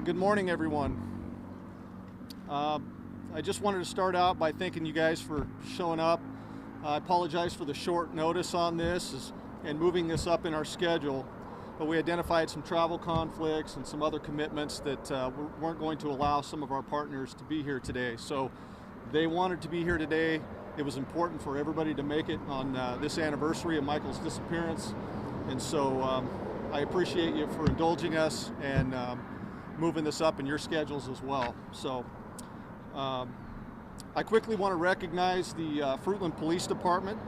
Good morning, everyone. I just wanted to start out by thanking you guys for showing up. I apologize for the short notice on this and moving this up in our schedule, but we identified some travel conflicts and some other commitments that weren't going to allow some of our partners to be here today. So they wanted to be here today. It was important for everybody to make it on this anniversary of Michael's disappearance, and so I appreciate you for indulging us and moving this up in your schedules as well. So I quickly want to recognize the Fruitland Police Department,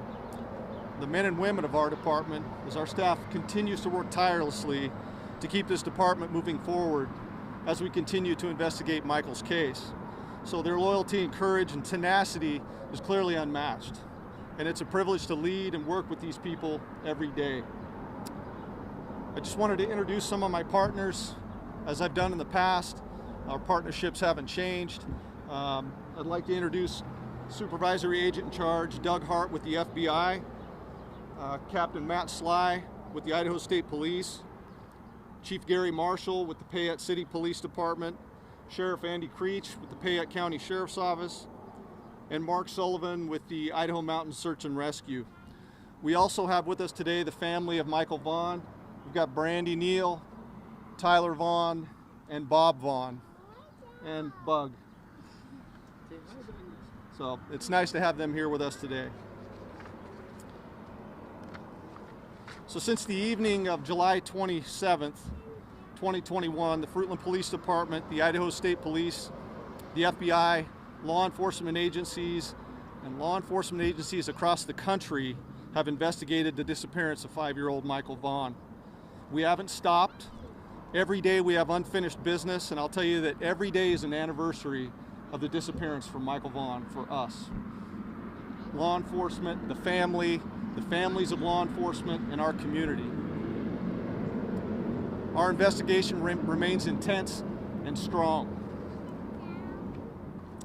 the men and women of our department, as our staff continues to work tirelessly to keep this department moving forward as we continue to investigate Michael's case. So their loyalty and courage and tenacity is clearly unmatched, and it's a privilege to lead and work with these people every day. I just wanted to introduce some of my partners. As I've done in the past, our partnerships haven't changed. I'd like to introduce Supervisory Agent in Charge Doug Hart with the FBI, Captain Matt Sly with the Idaho State Police, Chief Gary Marshall with the Payette City Police Department, Sheriff Andy Creech with the Payette County Sheriff's Office, and Mark Sullivan with the Idaho Mountain Search and Rescue. We also have with us today the family of Michael Vaughan. We've got Brandy Neal, Tyler Vaughan, and Bob Vaughan, and Bug. So it's nice to have them here with us today. So since the evening of July 27th, 2021, the Fruitland Police Department, the Idaho State Police, the FBI, law enforcement agencies, and law enforcement agencies across the country have investigated the disappearance of 5-year-old Michael Vaughan. We haven't stopped. Every day we have unfinished business, and I'll tell you that every day is an anniversary of the disappearance from Michael Vaughan for us. Law enforcement, the families of law enforcement, and our community. Our investigation remains intense and strong.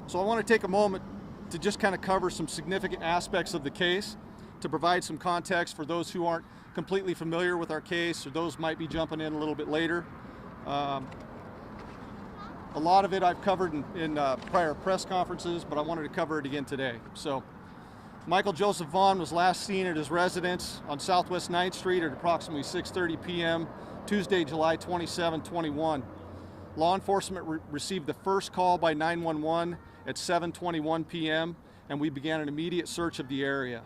So I want to take a moment to just kind of cover some significant aspects of the case to provide some context for those who aren't completely familiar with our case, or those might be jumping in a little bit later. A lot of it I've covered in prior press conferences, but I wanted to cover it again today. So, Michael Joseph Vaughan was last seen at his residence on Southwest 9th Street at approximately 6:30 p.m. Tuesday, July 27, 21. Law enforcement received the first call by 911 at 7:21 p.m., and we began an immediate search of the area.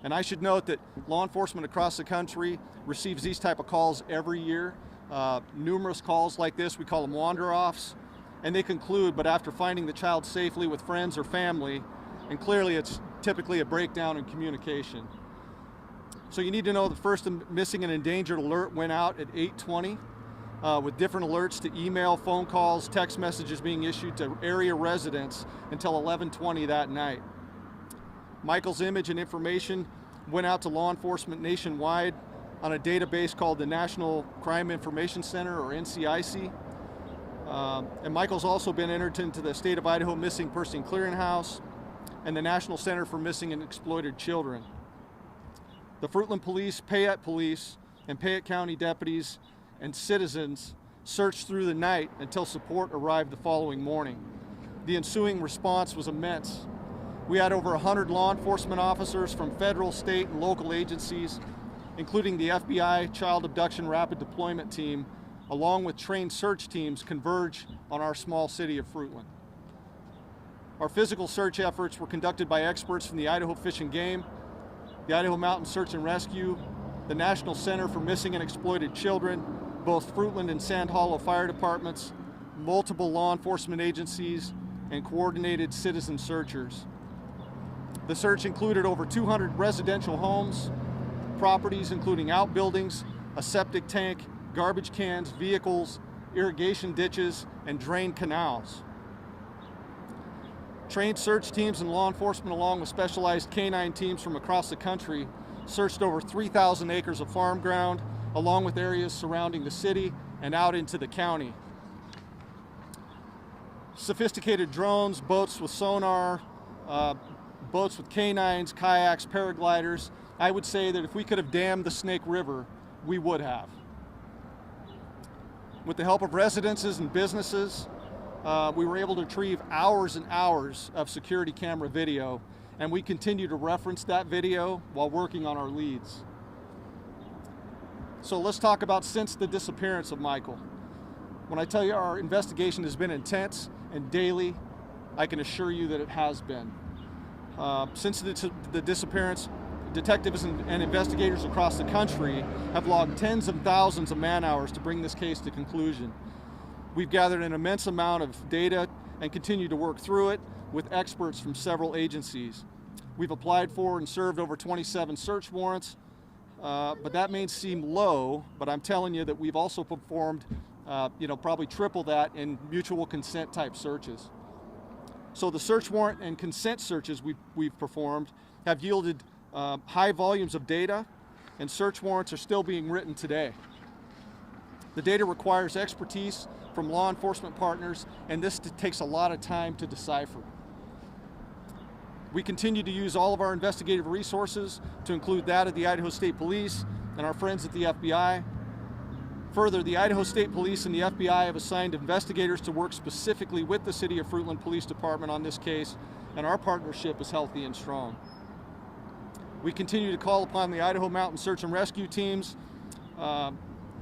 And I should note that law enforcement across the country receives these type of calls every year. Numerous calls like this, we call them wander-offs, and they conclude, but after finding the child safely with friends or family, and clearly it's typically a breakdown in communication. So you need to know the first missing and endangered alert went out at 8:20, with different alerts to email, phone calls, text messages being issued to area residents until 11:20 that night. Michael's image and information went out to law enforcement nationwide on a database called the National Crime Information Center, or NCIC. And Michael's also been entered into the State of Idaho Missing Person Clearinghouse and the National Center for Missing and Exploited Children. The Fruitland Police, Payette Police, and Payette County deputies and citizens searched through the night until support arrived the following morning. The ensuing response was immense. We had over 100 law enforcement officers from federal, state, and local agencies, including the FBI Child Abduction Rapid Deployment Team, along with trained search teams, converge on our small city of Fruitland. Our physical search efforts were conducted by experts from the Idaho Fish and Game, the Idaho Mountain Search and Rescue, the National Center for Missing and Exploited Children, both Fruitland and Sand Hollow Fire Departments, multiple law enforcement agencies, and coordinated citizen searchers. The search included over 200 residential homes, properties including outbuildings, a septic tank, garbage cans, vehicles, irrigation ditches, and drained canals. Trained search teams and law enforcement, along with specialized canine teams from across the country, searched over 3,000 acres of farm ground, along with areas surrounding the city and out into the county. Sophisticated drones, boats with sonar, boats with canines, kayaks, paragliders. I would say that if we could have dammed the Snake River, we would have. With the help of residences and businesses, we were able to retrieve hours and hours of security camera video, and we continue to reference that video while working on our leads. So let's talk about since the disappearance of Michael. When I tell you our investigation has been intense and daily, I can assure you that it has been. Since the disappearance, detectives and investigators across the country have logged tens of thousands of man-hours to bring this case to conclusion. We've gathered an immense amount of data and continue to work through it with experts from several agencies. We've applied for and served over 27 search warrants, but that may seem low, but I'm telling you that we've also performed probably triple that in mutual consent type searches. So the search warrant and consent searches we've performed have yielded high volumes of data, and search warrants are still being written today. The data requires expertise from law enforcement partners, and this takes a lot of time to decipher. We continue to use all of our investigative resources, to include that of the Idaho State Police and our friends at the FBI. Further, the Idaho State Police and the FBI have assigned investigators to work specifically with the City of Fruitland Police Department on this case, and our partnership is healthy and strong. We continue to call upon the Idaho Mountain Search and Rescue teams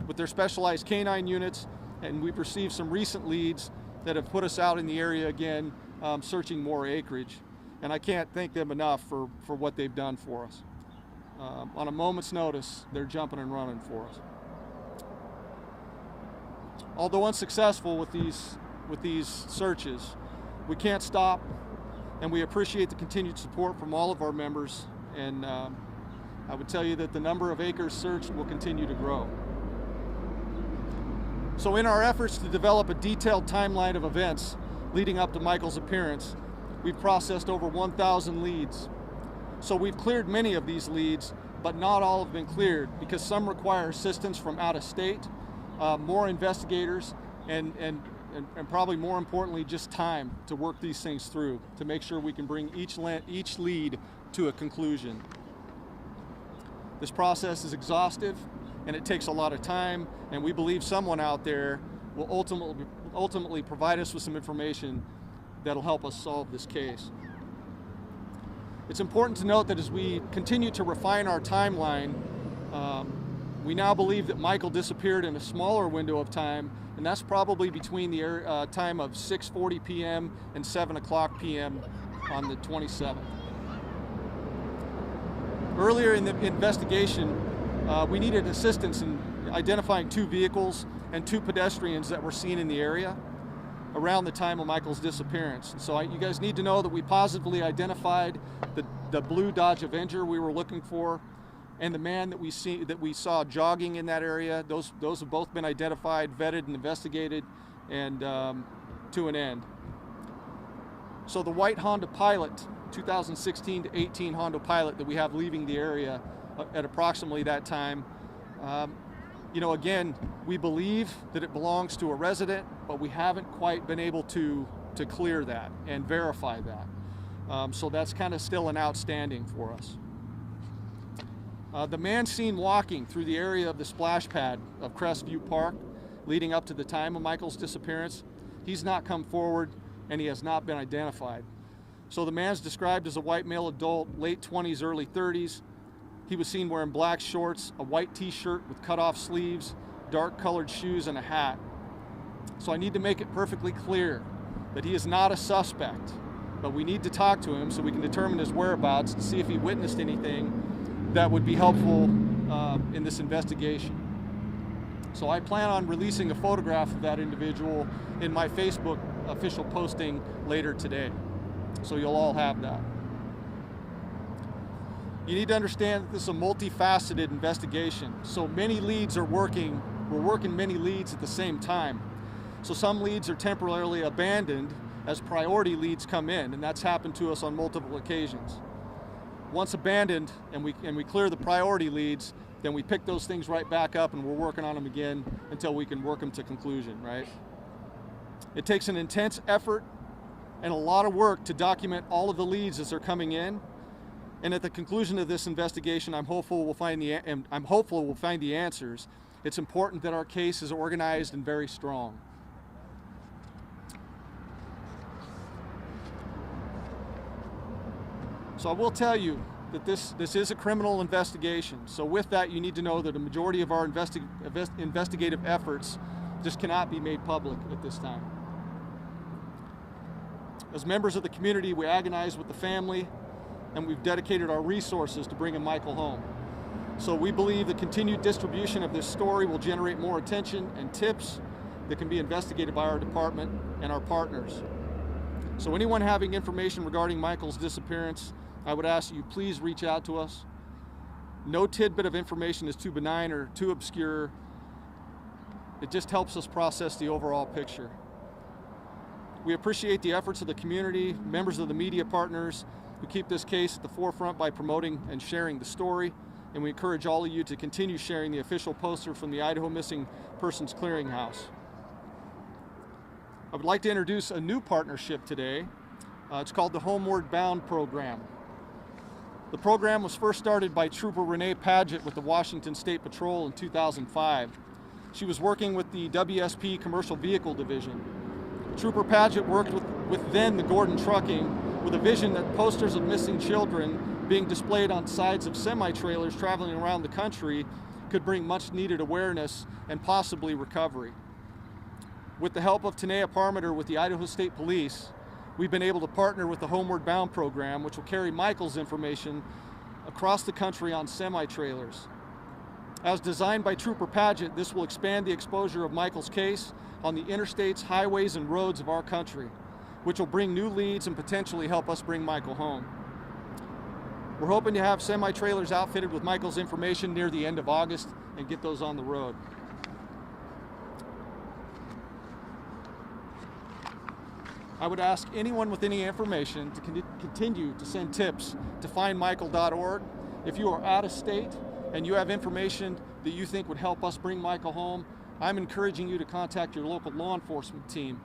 with their specialized canine units, and we've received some recent leads that have put us out in the area again, searching more acreage. And I can't thank them enough for what they've done for us. On a moment's notice, they're jumping and running for us. Although unsuccessful with these searches, we can't stop, and we appreciate the continued support from all of our members. And I would tell you that the number of acres searched will continue to grow. So in our efforts to develop a detailed timeline of events leading up to Michael's appearance, we've processed over 1,000 leads. So we've cleared many of these leads, but not all have been cleared because some require assistance from out of state, more investigators, and probably more importantly, just time to work these things through to make sure we can bring each lead to a conclusion. This process is exhaustive and it takes a lot of time, and we believe someone out there will ultimately provide us with some information that'll help us solve this case. It's important to note that as we continue to refine our timeline, we now believe that Michael disappeared in a smaller window of time, and that's probably between the time of 6:40 p.m. and 7 o'clock p.m. on the 27th. Earlier in the investigation, we needed assistance in identifying 2 vehicles and 2 pedestrians that were seen in the area around the time of Michael's disappearance. And so you guys need to know that we positively identified the blue Dodge Avenger we were looking for, and the man that we saw jogging in that area. Those have both been identified, vetted, and investigated, and to an end. So the white Honda Pilot, 2016 to 18 Honda Pilot that we have leaving the area at approximately that time, again, we believe that it belongs to a resident, but we haven't quite been able to clear that and verify that. So that's kind of still an outstanding for us. The man seen walking through the area of the splash pad of Crestview Park leading up to the time of Michael's disappearance, he's not come forward and he has not been identified. So the man's described as a white male adult, late 20s, early 30s. He was seen wearing black shorts, a white t-shirt with cut-off sleeves, dark colored shoes, and a hat. So I need to make it perfectly clear that he is not a suspect, but we need to talk to him so we can determine his whereabouts to see if he witnessed anything that would be helpful in this investigation. So I plan on releasing a photograph of that individual in my Facebook official posting later today. So you'll all have that. You need to understand that this is a multifaceted investigation. So many leads are working. We're working many leads at the same time. So some leads are temporarily abandoned as priority leads come in, and that's happened to us on multiple occasions. Once abandoned and we clear the priority leads, then we pick those things right back up and we're working on them again until we can work them to conclusion, right? It takes an intense effort and a lot of work to document all of the leads as they're coming in. And at the conclusion of this investigation, I'm hopeful we'll find the answers. It's important that our case is organized and very strong. So I will tell you that this is a criminal investigation. So with that, you need to know that a majority of our investigative efforts just cannot be made public at this time. As members of the community, we agonize with the family, and we've dedicated our resources to bringing Michael home. So we believe the continued distribution of this story will generate more attention and tips that can be investigated by our department and our partners. So anyone having information regarding Michael's disappearance, I would ask you please reach out to us. No tidbit of information is too benign or too obscure. It just helps us process the overall picture. We appreciate the efforts of the community, members of the media partners who keep this case at the forefront by promoting and sharing the story, and we encourage all of you to continue sharing the official poster from the Idaho Missing Persons Clearinghouse. I would like to introduce a new partnership today. It's called the Homeward program. The program was first started by Trooper Renee Padgett with the Washington State Patrol in 2005. She was working with the WSP Commercial Vehicle Division. Trooper Padgett worked with then the Gordon Trucking with a vision that posters of missing children being displayed on sides of semi-trailers traveling around the country could bring much needed awareness and possibly recovery. With the help of Tanea Parmiter with the Idaho State Police, we've been able to partner with the Homeward Bound program, which will carry Michael's information across the country on semi-trailers. As designed by Trooper Padgett, this will expand the exposure of Michael's case on the interstates, highways, and roads of our country, which will bring new leads and potentially help us bring Michael home. We're hoping to have semi-trailers outfitted with Michael's information near the end of August and get those on the road. I would ask anyone with any information to continue to send tips to findmichael.org. If you are out of state and you have information that you think would help us bring Michael home, I'm encouraging you to contact your local law enforcement team.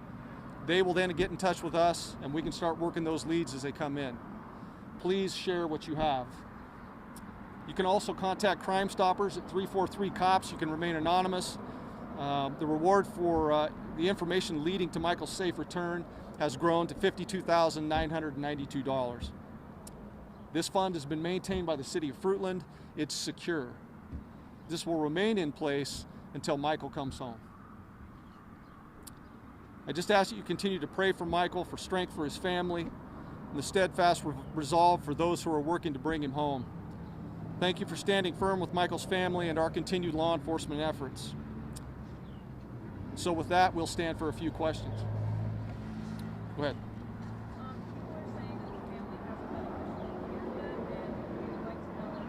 They will then get in touch with us and we can start working those leads as they come in. Please share what you have. You can also contact Crime Stoppers at 343-COPS. You can remain anonymous. The reward for the information leading to Michael's safe return has grown to $52,992. This fund has been maintained by the city of Fruitland. It's secure. This will remain in place until Michael comes home. I just ask that you continue to pray for Michael, for strength for his family, and the steadfast resolve for those who are working to bring him home. Thank you for standing firm with Michael's family and our continued law enforcement efforts. So with that, we'll stand for a few questions. Go ahead. People are saying that the family hasn't been officially cleared yet, and we'd like to know if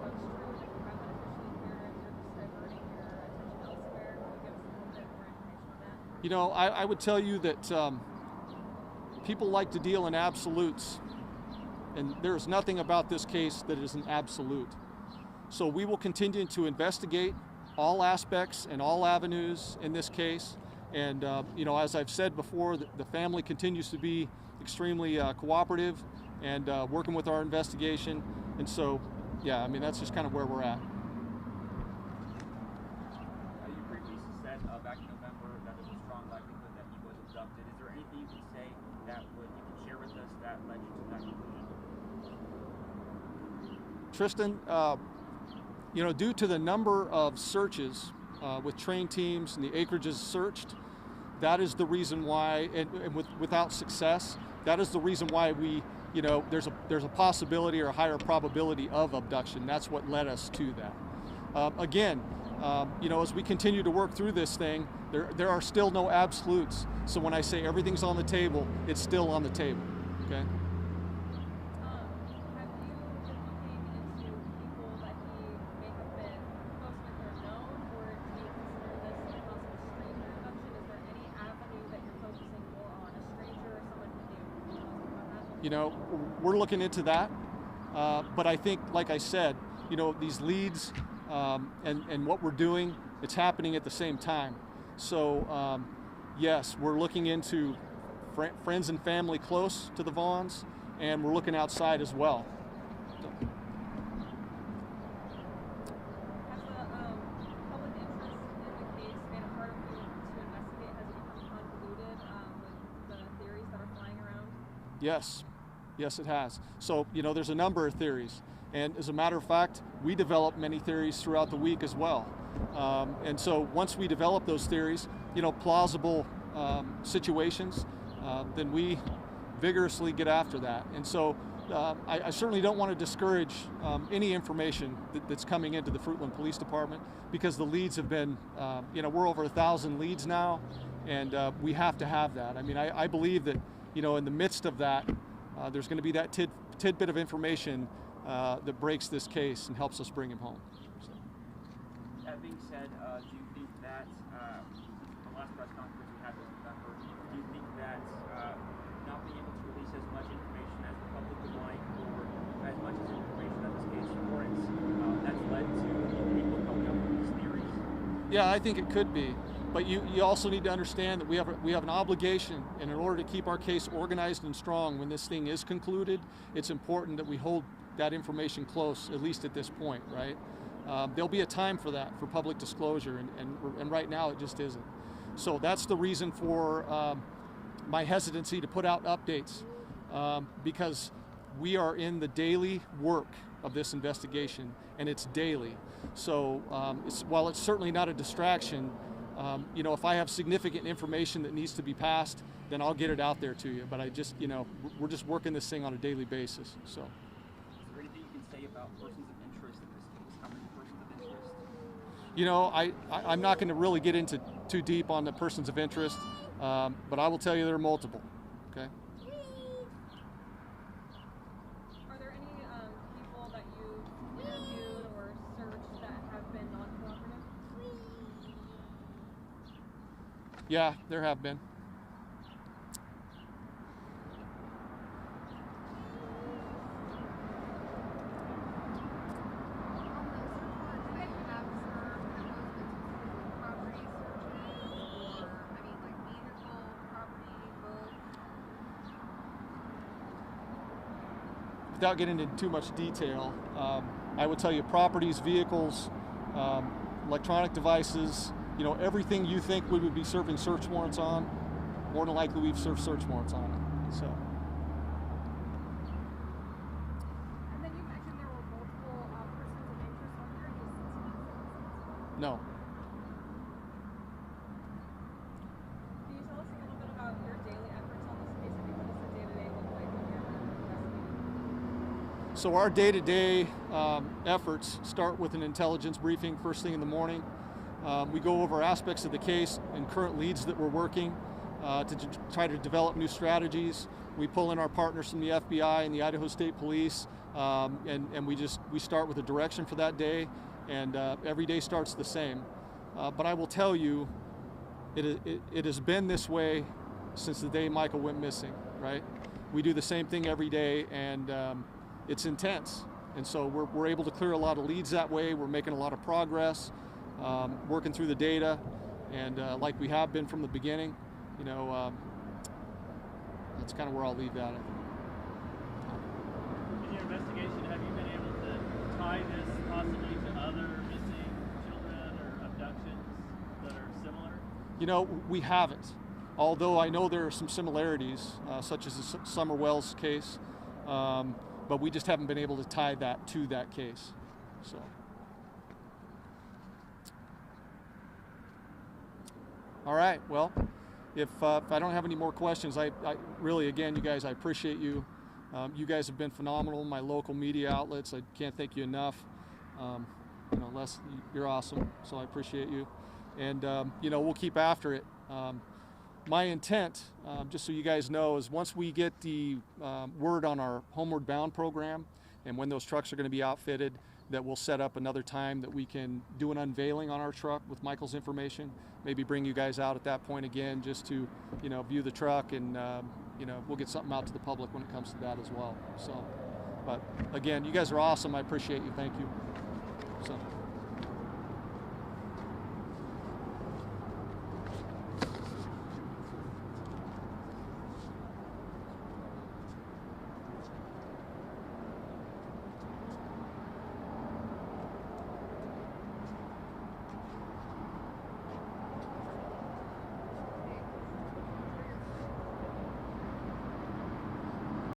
that's true, that you haven't officially cleared, if you're just diverting your attention elsewhere. Can you give us a little bit more information on that? You know, I would tell you that people like to deal in absolutes, and there's nothing about this case that is an absolute. So we will continue to investigate all aspects and all avenues in this case. And you know, as I've said before, the family continues to be extremely cooperative and working with our investigation. And so, yeah, I mean, that's just kind of where we're at. You previously said back in November that there's a strong likelihood that he was abducted. Is there anything you can say that you can share with us that led you to that conclusion? Tristan, you know, due to the number of searches with trained teams and the acreages searched, that is the reason why, and without success, that is the reason why we, you know, there's a possibility or a higher probability of abduction. That's what led us to that. Again, you know, as we continue to work through this thing, there are still no absolutes. So when I say everything's on the table, it's still on the table. Okay. You know, we're looking into that, but I think, like I said, you know, these leads and what we're doing, it's happening at the same time. So, yes, we're looking into friends and family close to the Vaughans, and we're looking outside as well. Has the public Yes, yes, it has. So, there's a number of theories. And as a matter of fact, we develop many theories throughout the week as well. And so once we develop those theories, plausible situations, then we vigorously get after that. And so I certainly don't want to discourage any information that's coming into the Fruitland Police Department, because the leads have been, we're over 1,000 leads now, and we have to have that. I mean, I believe that, in the midst of that, there's going to be that tidbit of information that breaks this case and helps us bring him home. So. That being said, do you think that the last press conference we had with November, do you think that not being able to release as much information as the public would like, or as much as information as this case warrants, that's led to people coming up with these theories? Yeah, I think it could be. But you also need to understand that we have an obligation, and in order to keep our case organized and strong when this thing is concluded, it's important that we hold that information close, at least at this point, right? There'll be a time for that, for public disclosure, and right now it just isn't. So that's the reason for my hesitancy to put out updates, because we are in the daily work of this investigation, and it's daily. So while it's certainly not a distraction, if I have significant information that needs to be passed, then I'll get it out there to you. But I just, we're just working this thing on a daily basis. So. Is there anything you can say about persons of interest in this case? How many persons of interest? I'm not going to really get into too deep on the persons of interest, but I will tell you there are multiple. Okay. Are there any people that you interviewed or searched that have been non-cooperative? Yeah, there have been. Without getting into too much detail, I would tell you properties, vehicles, electronic devices, everything you think we would be serving search warrants on, more than likely we've served search warrants on it. So. And then you mentioned there were multiple persons of interest on there. No. Can you tell us a little bit about your daily efforts on this case? I mean, what does the day-to-day look like when you're investigating? So our day-to-day efforts start with an intelligence briefing first thing in the morning. We go over aspects of the case and current leads that we're working to try to develop new strategies. We pull in our partners from the FBI and the Idaho State Police, and we start with a direction for that day, and every day starts the same. But I will tell you, it has been this way since the day Michael went missing, right? We do the same thing every day, and it's intense. And so we're able to clear a lot of leads that way. We're making a lot of progress. Working through the data, and like we have been from the beginning, that's kind of where I'll leave that. In your investigation, have you been able to tie this possibly to other missing children or abductions that are similar? We haven't, although I know there are some similarities, such as the Summer Wells case, but we just haven't been able to tie that to that case. So. All right, well, if I don't have any more questions, I really, again, you guys, I appreciate you. You guys have been phenomenal, my local media outlets. I can't thank you enough. Les, you're awesome, so I appreciate you. And, we'll keep after it. My intent, just so you guys know, is once we get the word on our Homeward Bound program and when those trucks are going to be outfitted, that we'll set up another time that we can do an unveiling on our truck with Michael's information, maybe bring you guys out at that point again just to, view the truck, and, we'll get something out to the public when it comes to that as well. So, but again, you guys are awesome. I appreciate you. Thank you. So.